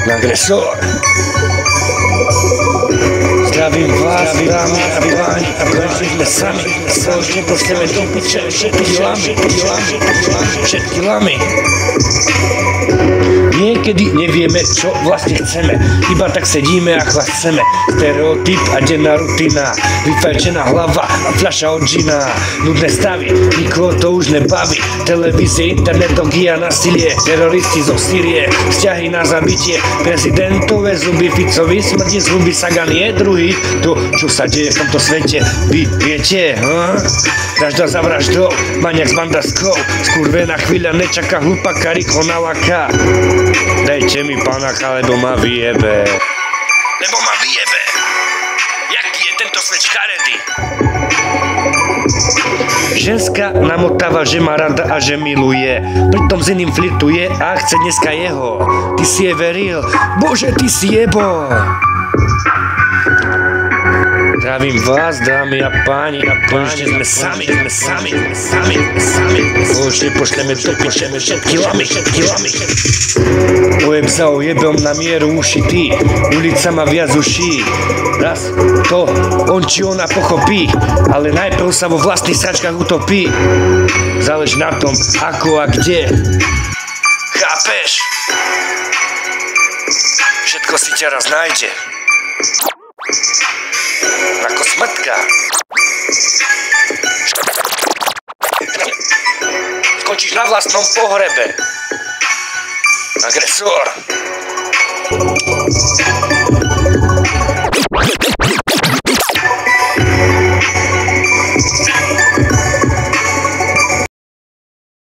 Agresor. Zdravím vás, dámy a páni, a konečne sme sami. Spoločne postavíme do piče všetky lamy. Niekedy nevieme, čo vlastne chceme. Iba tak sedíme a chlastceme. Stereotyp a denná rutina. Vyfajčená hlava a fľaša od džina. Nudné stavy, nikoho to už nebaví. Televízie, internet, a násilie. Teroristi zo Sýrie, vzťahy na zabitie. Prezidentové zuby, Ficovi smrti zhuby. Sagan je druhý. To, čo sa deje v tomto svete, vy viete, Vražda za vraždou, maniak s bandaskou. Skurvená chvíľa nečaká, hlupaka rýchlo nalaká. Dajte mi panáka, lebo ma vyjebe. Jaký je tento svet škaredý? Ženská namotáva, že má rada a že miluje. Pritom s iným flirtuje a chce dneska jeho. Ty si je veril, bože, ty si jebo. Zdravím vás, dámy a páni, a konečne sme sami. Spoločne pošleme do piče všetky lamy. Ujeb sa ojebom na mieru uši ty, ulica má viac uší. Raz to on či ona pochopí, ale najprv sa vo vlastných sračkách utopí. Záleží na tom, ako a kde. Chápeš? Všetko si ťa raz nájde. Ako smrtka. Skončíš na vlastnom pohrebe. Agresor.